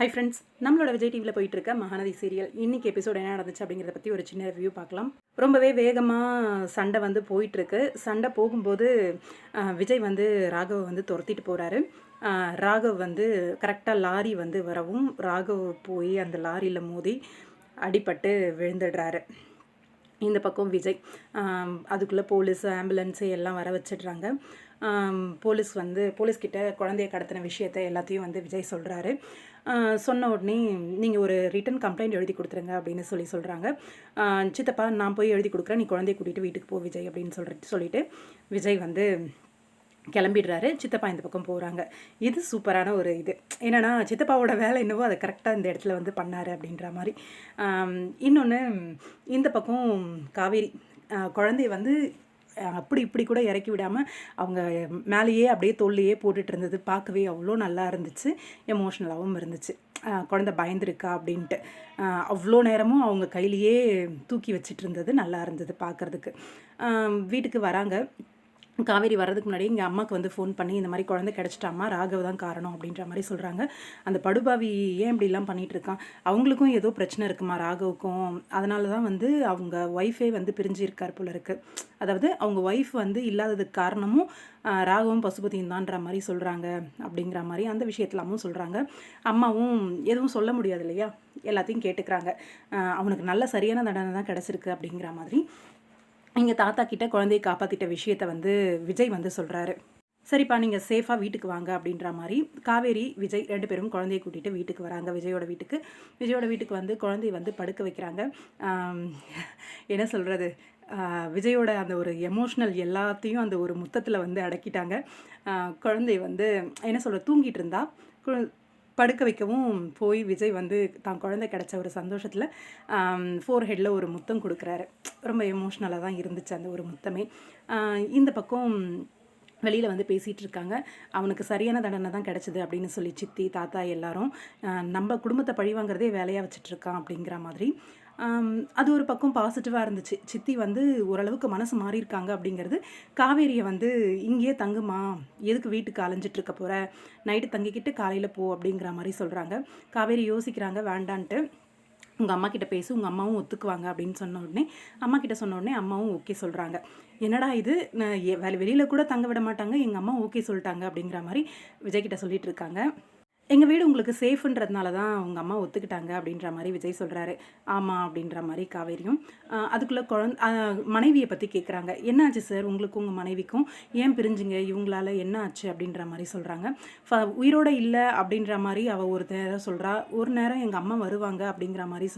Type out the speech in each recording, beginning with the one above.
Hi friends, நம்மளோட விஜய் டிவியில் போயிட்டு இருக்க மகாநதி சீரியல் இன்னைக்கு எபிசோட் என்ன நடந்துச்சு அப்படிங்கிறத பற்றி ஒரு சின்ன ரிவ்யூ பார்க்கலாம். ரொம்பவே வேகமாக சண்டை வந்து போயிட்டுருக்கு. சண்டை போகும்போது விஜய் வந்து ராகவ் வந்து துரத்திட்டு போகிறாரு. ராகவ் வந்து கரெக்டாக லாரி வந்து வரவும் ராகவ் போய் அந்த லாரியில் மோதி அடிபட்டு விழுந்துடுறாரு. இந்த பக்கம் விஜய் அதுக்குள்ளே போலீஸ் ஆம்புலன்ஸு எல்லாம் வர வச்சிடுறாங்க. போலீஸ்கிட்ட குழந்தைய கடத்தின விஷயத்த எல்லாத்தையும் வந்து விஜய் சொல்கிறாரு. சொன்ன உடனே நீங்கள் ஒரு ரிட்டன் கம்ப்ளைண்ட் எழுதி கொடுத்துருங்க அப்படின்னு சொல்கிறாங்க. சித்தப்பா நான் போய் எழுதி கொடுக்குறேன், நீ குழந்தைய கூட்டிகிட்டு வீட்டுக்கு போ விஜய் அப்படின்னு சொல்லிட்டு விஜய் வந்து கிளம்பிடுறாரு. சித்தப்பா இந்த பக்கம் போகிறாங்க. இது சூப்பரான ஒரு இது என்னென்னா, சித்தப்பாவோட வேலை என்னவோ அதை கரெக்டாக இந்த இடத்துல வந்து பண்ணார் அப்படின்ற மாதிரி. இன்னொன்று, இந்த பக்கம் காவேரி குழந்தைய வந்து அப்படி இப்படி கூட இறக்கி விடாமல் அவங்க மேலேயே அப்படியே தோல்லையே போட்டுட்டு இருந்தது பார்க்கவே அவ்வளோ நல்லா இருந்துச்சு. எமோஷ்னலாகவும் இருந்துச்சு. குழந்தை பயந்துருக்கா அப்படின்ட்டு அவ்வளோ நேரமும் அவங்க கையிலையே தூக்கி வச்சுட்டு இருந்தது நல்லா இருந்தது பார்க்குறதுக்கு. வீட்டுக்கு வராங்க. காவேரி வர்றதுக்கு முன்னாடி எங்கள் அம்மாவுக்கு வந்து ஃபோன் பண்ணி இந்த மாதிரி குழந்தை கிடச்சிட்டாமா, ராகவ் தான் காரணம் அப்படின்ற மாதிரி சொல்கிறாங்க. அந்த படுபாவி ஏன் இப்படிலாம் பண்ணிகிட்ருக்கான், அவங்களுக்கும் ஏதோ பிரச்சனை இருக்குமா ராகவுக்கும், அதனால தான் வந்து அவங்க ஒய்ஃபே வந்து பிரிஞ்சு இருக்கார் போல இருக்குது. அதாவது அவங்க ஒய்ஃப் வந்து இல்லாததுக்கு காரணமும் ராகவும் பசுபதியும் தான்ற மாதிரி சொல்கிறாங்க அப்படிங்கிற மாதிரி அந்த விஷயத்துலாமும் சொல்கிறாங்க. அம்மாவும் எதுவும் சொல்ல முடியாது இல்லையா, எல்லாத்தையும் கேட்டுக்கிறாங்க. அவனுக்கு நல்ல சரியான தண்டனை தான் கிடச்சிருக்கு அப்படிங்கிற மாதிரி. எங்கள் தாத்தா கிட்ட குழந்தையை காப்பாற்றிட்ட விஷயத்தை வந்து விஜய் வந்து சொல்கிறாரு. சரிப்பா நீங்கள் சேஃபாக வீட்டுக்கு வாங்க அப்படின்ற மாதிரி காவேரி விஜய் 2 பேரும் குழந்தையை கூட்டிகிட்டு வீட்டுக்கு வராங்க. விஜயோட வீட்டுக்கு வந்து குழந்தைய வந்து படுக்க வைக்கிறாங்க. என்ன சொல்கிறது, விஜயோட அந்த ஒரு எமோஷ்னல் எல்லாத்தையும் அந்த ஒரு முத்தத்தில் வந்து அடக்கிட்டாங்க. குழந்தை வந்து என்ன சொல்கிற தூங்கிட்டு இருந்தா, படுக்க வைக்கவும் போய் விஜய் வந்து தான் குழந்தை கிடச்ச ஒரு சந்தோஷத்தில் ஃபோர்ஹெட்டில் ஒரு முத்தம் கொடுக்குறாரு. ரொம்ப எமோஷ்னலாக தான் இருந்துச்சு அந்த ஒரு முத்தமே. இந்த பக்கம் வெளியில் வந்து பேசிகிட்டு இருக்காங்க. அவனுக்கு சரியான தண்டனை தான் கிடச்சிது அப்படின்னு சொல்லி சித்தி தாத்தா எல்லாரும் நம்ம குடும்பத்தை பழிவாங்கிறதே வேலையாக வச்சிட்ருக்கான் அப்படிங்கிற மாதிரி. அது ஒரு பக்கம் பாசிட்டிவாக இருந்துச்சு. சித்தி வந்து ஓரளவுக்கு மனசு மாறியிருக்காங்க அப்படிங்கிறது. காவேரியை வந்து இங்கேயே தங்குமா, எதுக்கு வீட்டுக்கு அலைஞ்சிட்ருக்க போகிற, நைட்டு தங்கிக்கிட்டு காலையில் போ அப்படிங்கிற மாதிரி சொல்கிறாங்க. காவேரி யோசிக்கிறாங்க வேண்டான்ட்டு. உங்கள் அம்மா கிட்ட பேசு, உங்கள் அம்மாவும் ஒத்துக்குவாங்க அப்படின்னு அம்மா கிட்ட சொன்ன உடனே அம்மாவும் ஓகே சொல்கிறாங்க. என்னடா இது, வெளியில் கூட தங்க விட மாட்டாங்க, எங்கள் அம்மா ஓகே சொல்லிட்டாங்க அப்படிங்கிற மாதிரி விஜய்கிட்ட சொல்லிட்டு இருக்காங்க. எங்கள் வீடு உங்களுக்கு சேஃப்ன்றதுனால தான் உங்கள் அம்மா ஒத்துக்கிட்டாங்க அப்படின்ற மாதிரி விஜய் சொல்கிறாரு. ஆமாம் அப்படின்ற மாதிரி காவேரியும். அதுக்குள்ளே மனைவியை பற்றி கேட்குறாங்க. என்ன ஆச்சு சார் உங்களுக்கும் உங்கள் மனைவிக்கும், ஏன் பிரிஞ்சுங்க, இவங்களால என்ன ஆச்சு அப்படின்ற மாதிரி சொல்கிறாங்க. உயிரோடு இல்லை அப்படின்ற மாதிரி அவள் ஒரு நேரம் சொல்கிறா, ஒரு நேரம் எங்கள் அம்மா வருவாங்க அப்படிங்கிற மாதிரி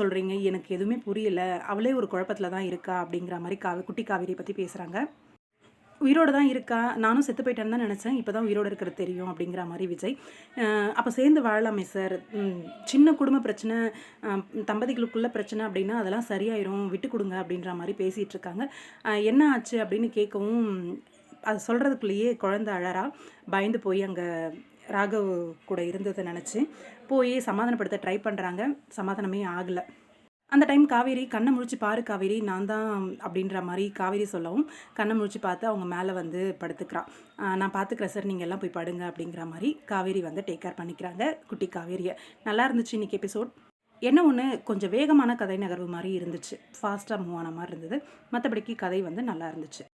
சொல்கிறீங்க, எனக்கு எதுவுமே புரியலை, அவளே ஒரு குழப்பத்தில் தான் இருக்கா அப்படிங்கிற மாதிரி குட்டி காவேரியை பற்றி பேசுகிறாங்க. உயிரோடு தான் இருக்கா, நானும் செத்து போயிட்டேன்னு தான் நினச்சேன், இப்போ தான் உயிரோடு இருக்கிறது தெரியும் அப்படிங்கிற மாதிரி விஜய். அப்போ சேர்ந்து வாழலாமே சார், சின்ன குடும்ப பிரச்சனை, தம்பதிகளுக்குள்ள பிரச்சனை அப்படின்னா அதெல்லாம் சரியாயிரும், விட்டு கொடுங்க அப்படின்ற மாதிரி பேசிகிட்டு இருக்காங்க. என்ன ஆச்சு அப்படின்னு கேட்கவும் அது சொல்கிறதுக்குள்ளேயே குழந்தை அழறா. பயந்து போய் அங்கே ராகவ் கூட இருந்ததை நினச்சி போய் சமாதானப்படுத்த ட்ரை பண்ணுறாங்க. சமாதானமே ஆகலை. அந்த டைம் காவேரி கண்ணை முழிச்சு பாரு காவேரி, நான் தான் அப்படின்ற மாதிரி காவேரி சொல்லவும் கண்ணை முழிச்சு பார்த்து அவங்க மேலே வந்து படுத்துக்கிறான். நான் பார்த்துக்கிறேன் சார், நீங்கள் எல்லாம் போய் படுங்க அப்படிங்கிற மாதிரி காவேரி வந்து டேக் கேர் பண்ணிக்கிறாங்க குட்டி காவேரியை. நல்லா இருந்துச்சு இன்றைக்கி எபிசோட். என்ன ஒன்று, கொஞ்சம் வேகமான கதை நகர்வு மாதிரி இருந்துச்சு, ஃபாஸ்ட்டாக மூவ் ஆன மாதிரி இருந்தது. மற்றபடிக்கு கதை வந்து நல்லா இருந்துச்சு.